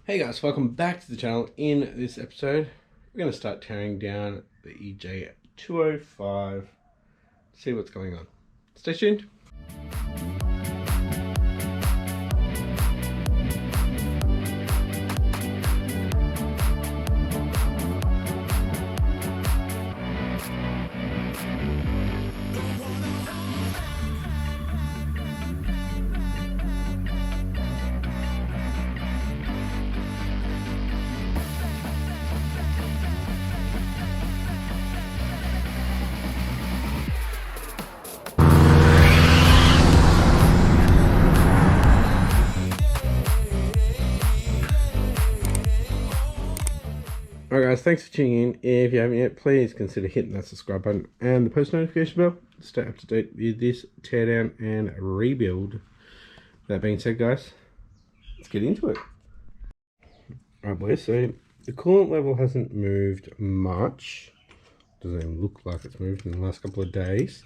Hey guys, welcome back to the channel. In this episode, we're going to start tearing down the EJ205 to see what's going on. Stay tuned. Alright guys, thanks for tuning in. If you haven't yet, please consider hitting that subscribe button and the post notification bell to stay up to date with this teardown and rebuild. That being said guys, let's get into it. Alright boys, so the coolant level hasn't moved much. Doesn't even look like it's moved in the last couple of days.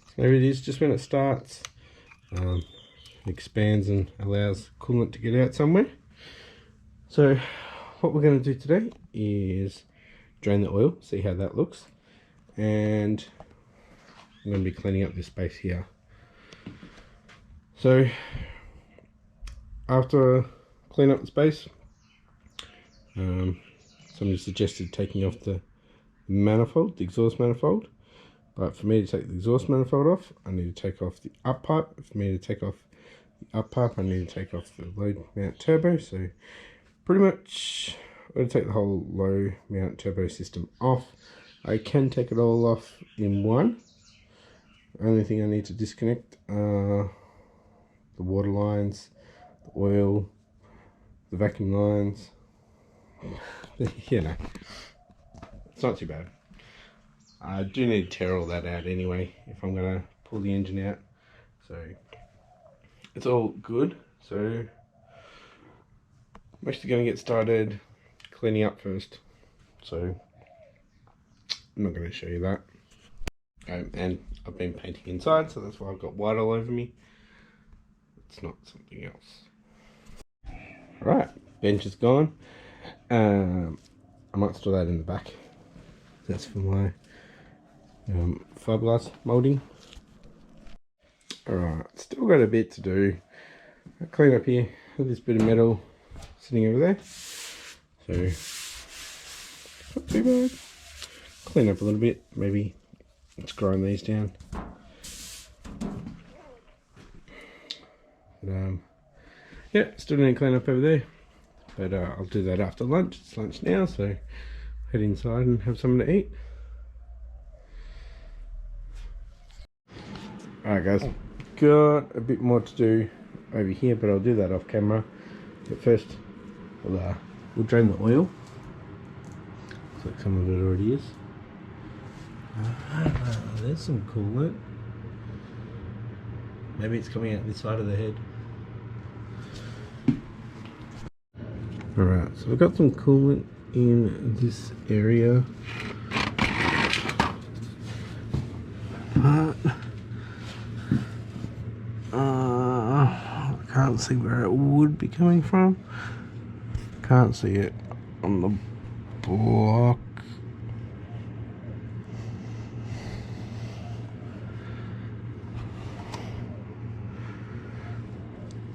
So maybe it is just when it starts. It expands and allows coolant to get out somewhere. So what we're going to do today is drain the oil, see how that looks, and I'm going to be cleaning up this space here. So after clean up the space, somebody suggested taking off the manifold, the exhaust manifold, but for me to take the exhaust manifold off, I need to take off the up pipe. For me to take off the up pipe, I need to take off the low mount turbo. So pretty much I'm going to take the whole low mount turbo system off. I can take it all off in one. Only thing I need to disconnect are the water lines, the oil, the vacuum lines. You know, it's not too bad. I do need to tear all that out anyway if I'm going to pull the engine out. So it's all good. So I'm actually going to get started cleaning up first. So I'm not going to show you that. And I've been painting inside, so that's why I've got white all over me. It's not something else. Right, bench is gone. I might store that in the back. That's for my fiberglass molding. Alright, still got a bit to do. I'll clean up here with this bit of metal sitting over there. So, not too bad. Clean up a little bit, maybe let's grind these down. But, yeah, still need to clean up over there. But I'll do that after lunch. It's lunch now, so head inside and have something to eat. Alright guys, got a bit more to do over here, but I'll do that off camera. But first, we'll drain the oil. Looks like some of it already is. There's some coolant. Maybe it's coming out this side of the head. Alright, so I've got some coolant in this area. But I can't see where it would be coming from. Can't see it on the block.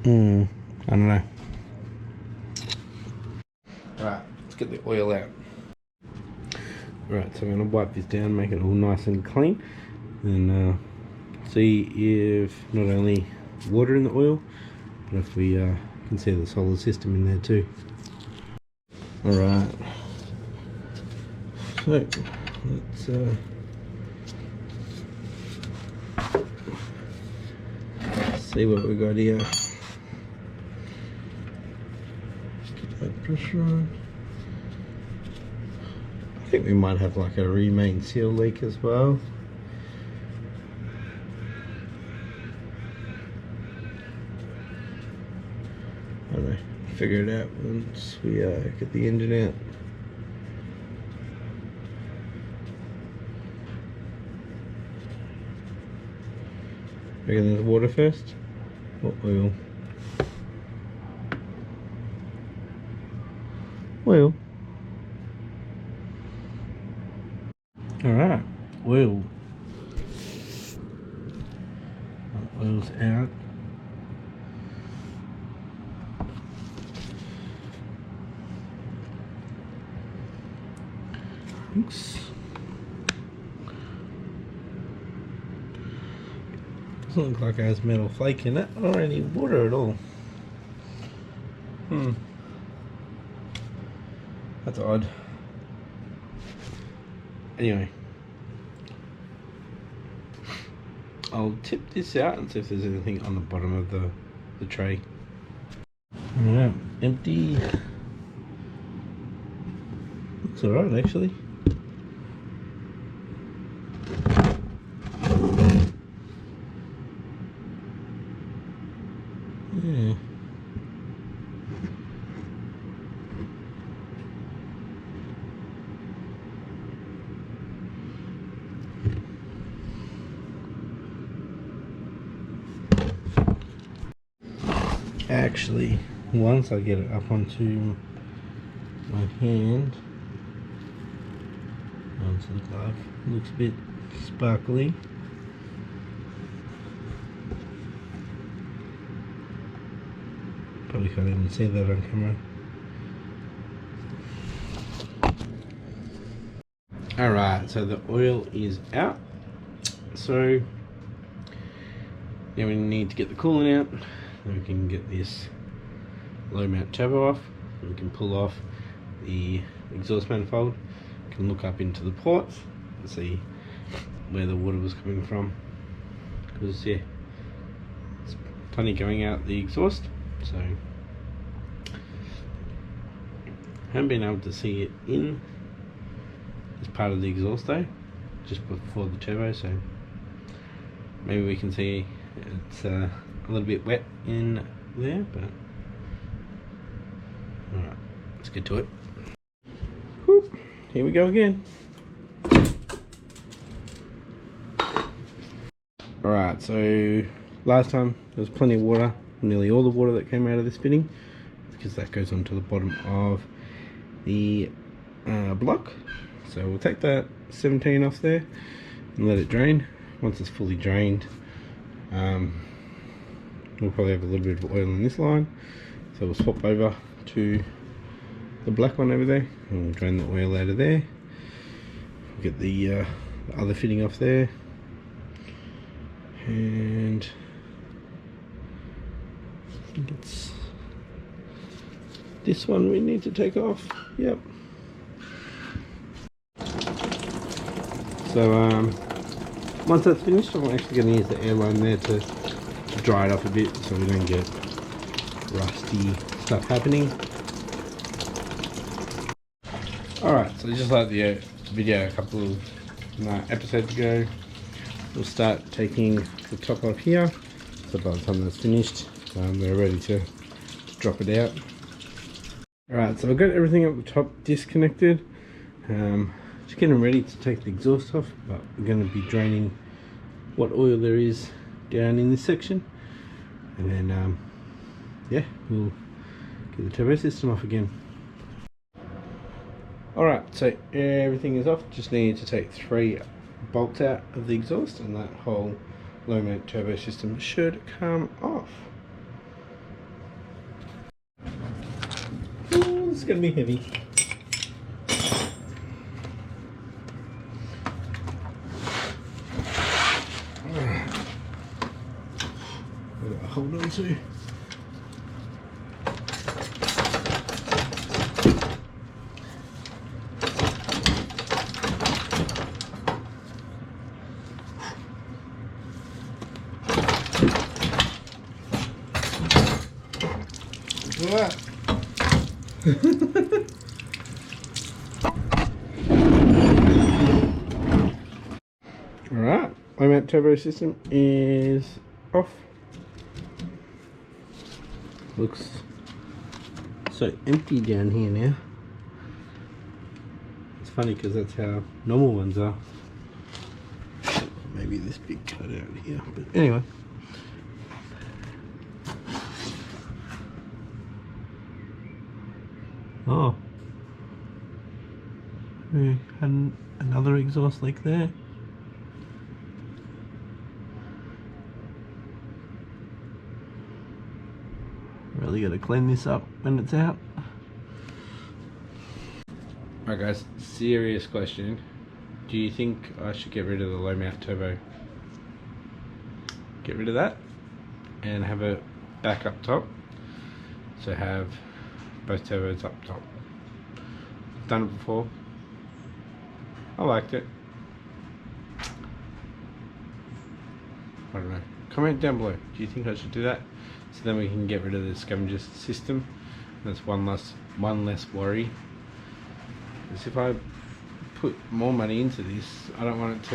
I don't know. Right, let's get the oil out. Right, so I'm going to wipe this down, make it all nice and clean, and see if not only water in the oil, but if we can see the solar system in there too. Alright, so let's see what we got here. Get that pressure on. I think we might have like a remain seal leak as well. I don't know, figure it out once we get the engine out. Reckon there's water first? Or oil? oil. Alright, oil. Oil's out. Looks. Doesn't look like it has metal flake in it or any water at all. That's odd. Anyway, I'll tip this out and see if there's anything on the bottom of the tray. Alright, empty. Looks alright actually. Yeah. Actually, once I get it up onto my hand, onto the glove, looks a bit sparkly. Probably can't even see that on camera. Alright, so the oil is out. So now we need to get the coolant out. Then we can get this low mount turbo off. We can pull off the exhaust manifold. We can look up into the ports and see where the water was coming from. Because yeah, it's plenty going out the exhaust. So I haven't been able to see it in this part of the exhaust though, just before the turbo, so maybe we can see it's a little bit wet in there, but alright, let's get to it. Whoop, here we go again. Alright, so last time there was plenty of water, nearly all the water that came out of this fitting, because that goes onto the bottom of the block. So we'll take that 17 off there and let it drain. Once it's fully drained, we'll probably have a little bit of oil in this line, so we'll swap over to the black one over there and we'll drain the oil out of there. We'll get the other fitting off there, and I think it's this one we need to take off. Yep. So once that's finished, I'm actually going to use the air line there to dry it off a bit so we don't get rusty stuff happening. Alright, so just like the video a couple of episodes ago, we'll start taking the top off here. So by the time that's finished, we're ready to drop it out. Alright, so I've got everything up the top disconnected. Just getting ready to take the exhaust off, but we're going to be draining what oil there is down in this section, and then yeah, we'll get the turbo system off again. Alright, so everything is off. Just need to take 3 bolts out of the exhaust and that whole low mount turbo system should come off. Ooh, this is going to be heavy. Hold on to. Alright, low mount turbo system is off. Looks so empty down here now. It's funny because that's how normal ones are. Maybe this big cut out here, but anyway. Oh, We had another exhaust leak there. Really gotta clean this up when it's out. Alright guys, serious question. Do you think I should get rid of the low mount turbo? Get rid of that and have a back up top. So have both turbos up top. Done it before. I liked it. I don't know. Comment down below. Do you think I should do that? So then we can get rid of the scavenger system. That's one less worry. Because if I put more money into this, I don't want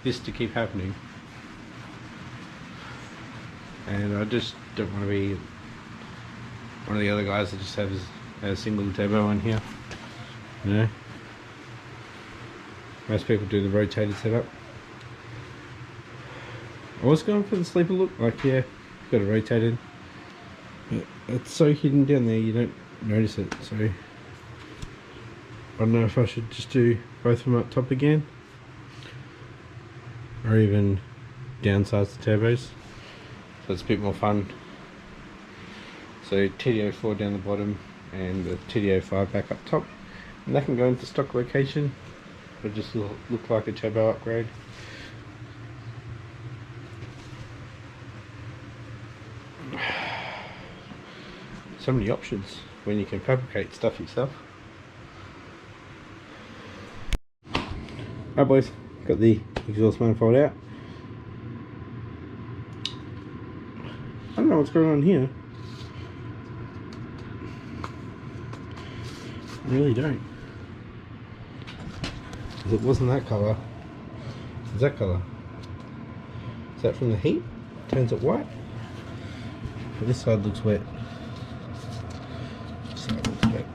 this to keep happening. And I just don't want to be one of the other guys that just has a single turbo on here. You know? Most people do the rotated setup. I was going for the sleeper look, like yeah, got it rotated. But it's so hidden down there you don't notice it, so I don't know if I should just do both of them up top again. Or even downsize the turbos. So it's a bit more fun. So TD04 down the bottom and the TD05 back up top. And that can go into stock location. It'll just look like a turbo upgrade. So many options when you can fabricate stuff yourself. Alright boys, got the exhaust manifold out. I don't know what's going on here. I really don't. If it wasn't that colour, it's that colour. Is that from the heat? Turns it white. But this side looks wet. This side looks wet.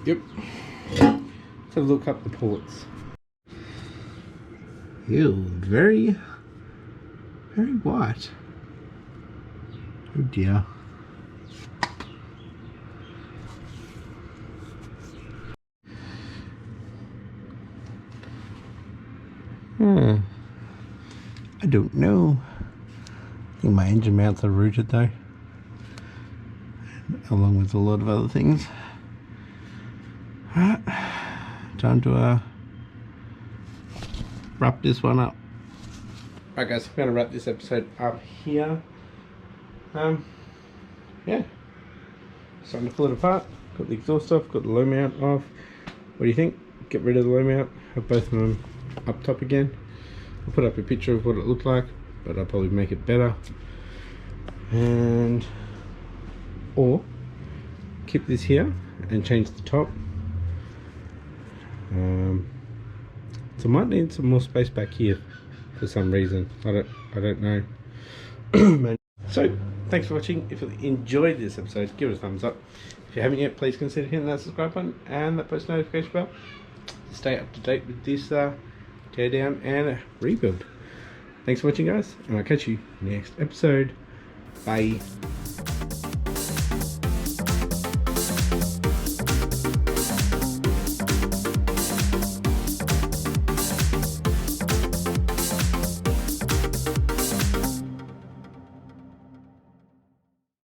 Yep. Let's have a look up the ports. Ew, very white. Oh dear. I don't know. I think my engine mounts are rooted though, along with a lot of other things. Alright, time to wrap this one up. Alright guys, I'm going to wrap this episode up here. Yeah, starting to pull it apart. Got the exhaust off, got the low mount off. What do you think? Get rid of the low mount, have both of them up top again. I'll put up a picture of what it looked like, but I'll probably make it better. And or keep this here and change the top. So I might need some more space back here for some reason. I don't know. So thanks for watching. If you enjoyed this episode, give it a thumbs up. If you haven't yet, please consider hitting that subscribe button and that post notification bell to stay up to date with this tear down and rebuild. Thanks for watching guys, and I'll catch you next episode. Bye.